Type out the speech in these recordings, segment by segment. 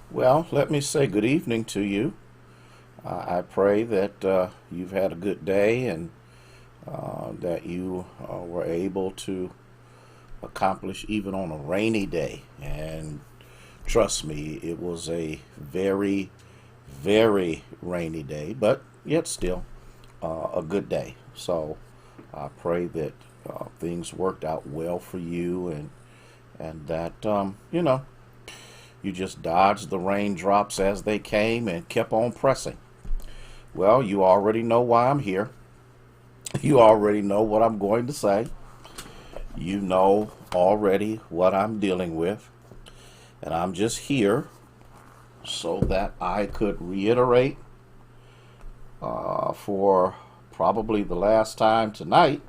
Well, let me say good evening to you. I pray that you've had a good day and that you were able to accomplish even on a rainy day. And trust me, it was a very, very rainy day, but yet still a good day. So I pray that things worked out well for you and that, you just dodged the raindrops as they came and kept on pressing. Well, you already know why I'm here. You already know what I'm going to say. You know already what I'm dealing with. And I'm just here so that I could reiterate for probably the last time tonight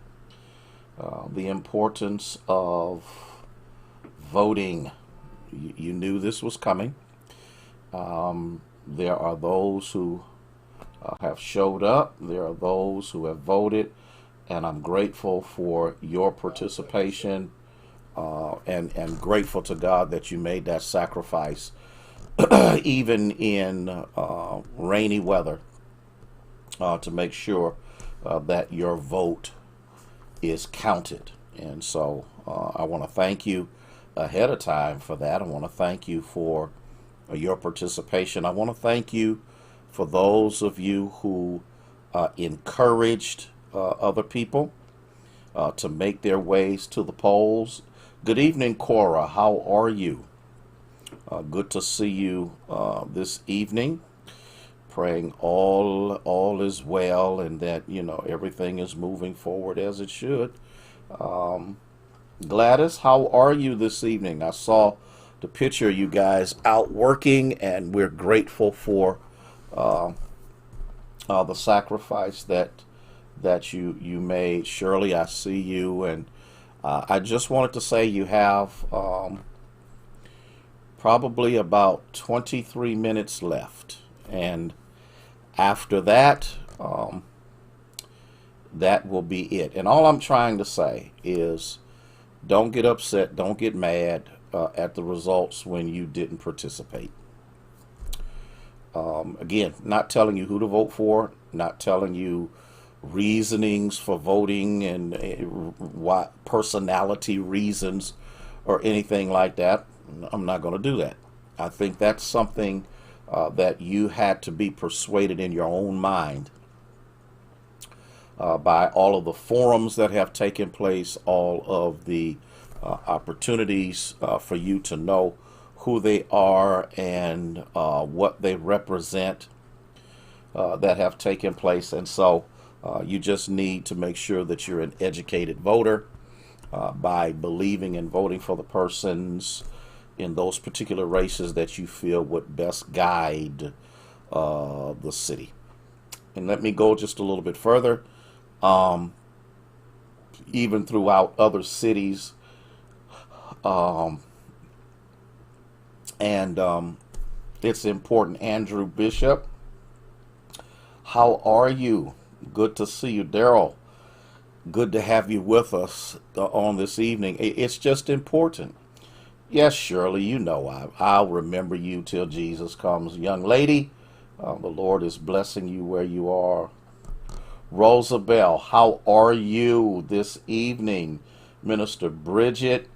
the importance of voting. You knew this was coming. There are those who have showed up. There are those who have voted, and I'm grateful for your participation, and grateful to God that you made that sacrifice, even in rainy weather, to make sure that your vote is counted. And so I want to thank you ahead of time for that. I want to thank you for your participation. I want to thank you for those of you who encouraged other people to make their ways to the polls. Good evening, Cora. How are you? Good to see you this evening. Praying all is well and that everything is moving forward as it should. Gladys, how are you this evening? I saw the picture of you guys out working, and we're grateful for the sacrifice that you made. Shirley, I see you, and I just wanted to say you have probably about 23 minutes left, and after that, that will be it. And all I'm trying to say is, don't get upset, don't get mad at the results when you didn't participate. Again, not telling you who to vote for, not telling you reasonings for voting and what personality reasons or anything like that. I'm not going to do that. I think that's something that you had to be persuaded in your own mind by all of the forums that have taken place, all of the opportunities for you to know who they are and what they represent that have taken place. And so you just need to make sure that you're an educated voter by believing and voting for the persons in those particular races that you feel would best guide the city. And let me go just a little bit further. Um, Even throughout other cities, um, and it's important. Andrew Bishop, how are you? Good to see you. Daryl, good to have you with us on this evening. It's just important. Yes, Shirley, I'll remember you till Jesus comes. Young lady, the Lord is blessing you where you are. Rosabelle, how are you this evening? Minister Bridget,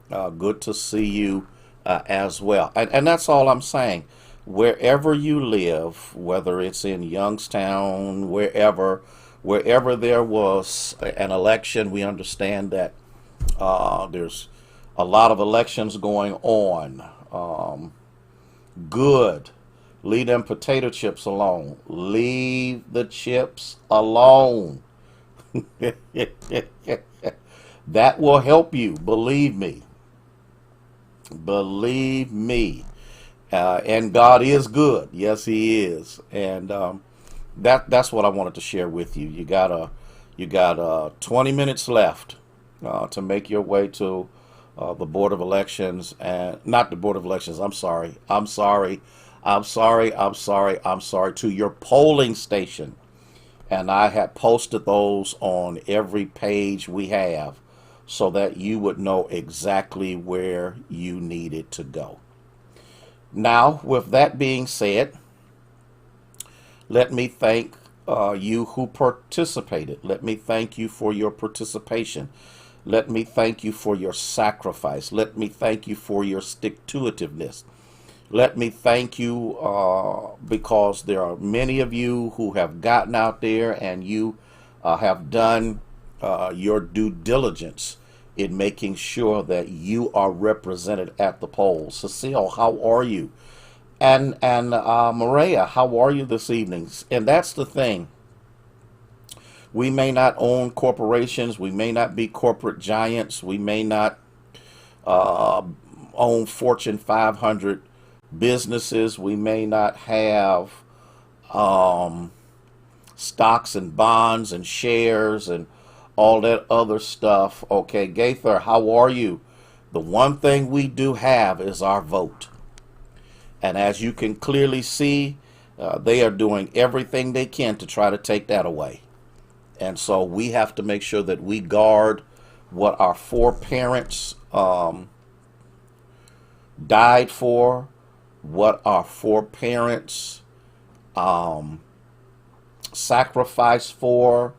good to see you as well. And that's all I'm saying. Wherever you live, whether it's in Youngstown, wherever there was an election, we understand that there's a lot of elections going on. Good. Leave them potato chips alone. Leave the chips alone. That will help you. Believe me. Believe me. And God is good. Yes, He is. And that's what I wanted to share with you. You got 20 minutes left to make your way to the Board of Elections, and not the Board of Elections. I'm sorry. I'm sorry. I'm sorry. I'm sorry. I'm sorry, to your polling station. And I had posted those on every page we have so that you would know exactly where you needed to go. Now, with that being said, let me thank you who participated. Let me thank you for your participation. Let me thank you for your sacrifice. Let me thank you for your stick-to-itiveness. Let me thank you because there are many of you who have gotten out there and you have done your due diligence in making sure that you are represented at the polls. Cecile, how are you? And Maria, how are you this evening? And that's the thing. We may not own corporations. We may not be corporate giants. We may not uh, own Fortune 500 businesses. We may not have um, stocks and bonds and shares and all that other stuff. Okay, Gaither, how are you? The one thing we do have is our vote. And as you can clearly see, they are doing everything they can to try to take that away. And so we have to make sure that we guard what our foreparents died for, what our foreparents um, sacrificed for,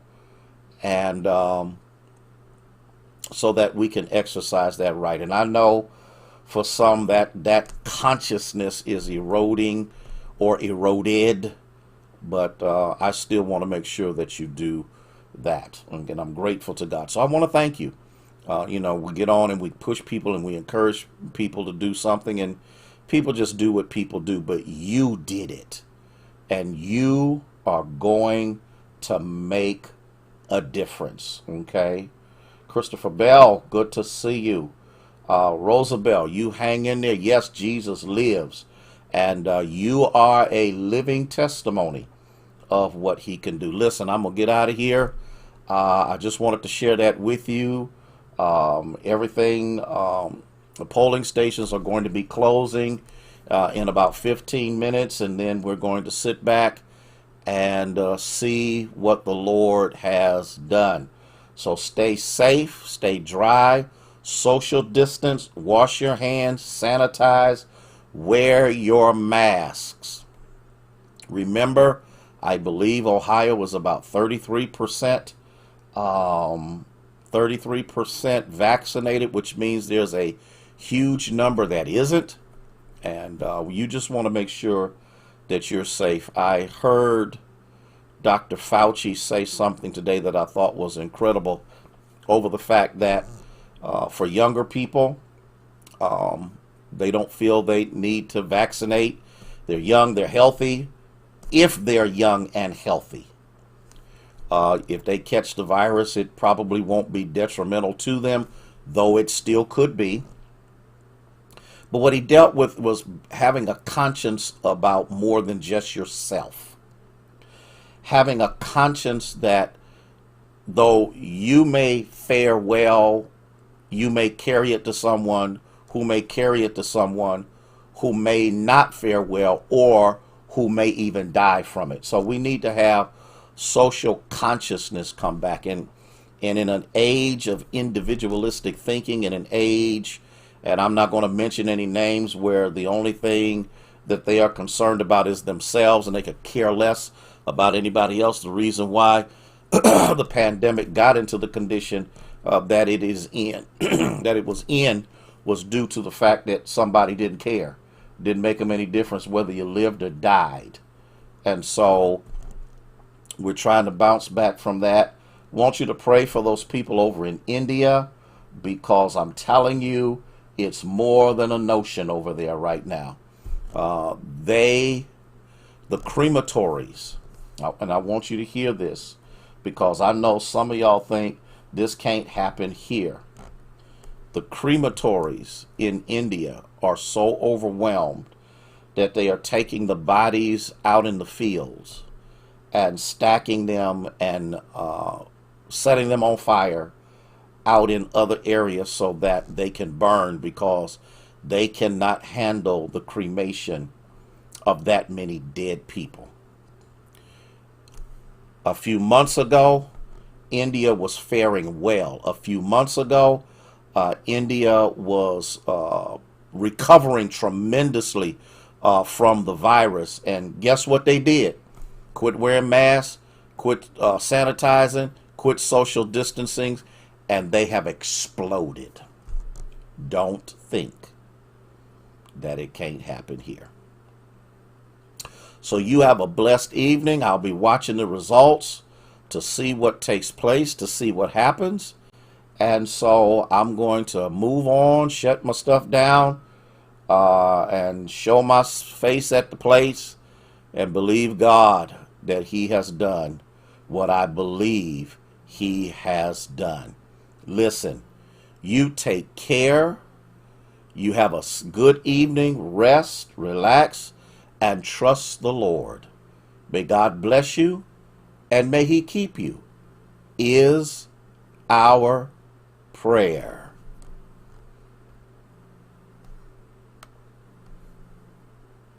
and so that we can exercise that right. And I know for some that consciousness is eroding or eroded, but I still want to make sure that you do that. And I'm grateful to God. So I want to thank you. We get on and we push people and we encourage people to do something, and people just do what people do, but you did it. And you are going to make a difference. Okay? Christopher Bell, good to see you. Rosabelle, you hang in there. Yes, Jesus lives. And you are a living testimony of what he can do. Listen, I'm going to get out of here. I just wanted to share that with you. The polling stations are going to be closing in about 15 minutes, and then we're going to sit back and see what the Lord has done. So stay safe, stay dry, social distance, wash your hands, sanitize, wear your masks. Remember, I believe Ohio was about 33%, 33% vaccinated, which means there's a huge number that isn't. And you just want to make sure that you're safe. I heard Dr. Fauci say something today that I thought was incredible over the fact that for younger people, they don't feel they need to vaccinate. They're young, they're healthy. If they're young and healthy, if they catch the virus, it probably won't be detrimental to them, though it still could be. But what he dealt with was having a conscience about more than just yourself. Having a conscience that though you may fare well, you may carry it to someone who may carry it to someone who may not fare well or who may even die from it. So we need to have social consciousness come back. And in an age of individualistic thinking, in an age, and I'm not going to mention any names, where the only thing that they are concerned about is themselves and they could care less about anybody else. The reason why the pandemic got into the condition that it is in, that it was in, was due to the fact that somebody didn't care. Didn't make them any difference whether you lived or died. And so we're trying to bounce back from that. Want you to pray for those people over in India, because I'm telling you, it's more than a notion over there right now. The crematories, and I want you to hear this, because I know some of y'all think this can't happen here. The crematories in India are so overwhelmed that they are taking the bodies out in the fields and stacking them and setting them on fire out in other areas so that they can burn, because they cannot handle the cremation of that many dead people. A few months ago, India was faring well. A few months ago, India was recovering tremendously from the virus. And guess what they did? Quit wearing masks, quit sanitizing, quit social distancing, and they have exploded. Don't think that it can't happen here. So you have a blessed evening. I'll be watching the results to see what takes place, to see what happens. And so I'm going to move on, shut my stuff down, and show my face at the place and believe God that He has done what I believe He has done. Listen, you take care. You have a good evening, rest, relax, and trust the Lord. May God bless you and may He keep you, is our prayer.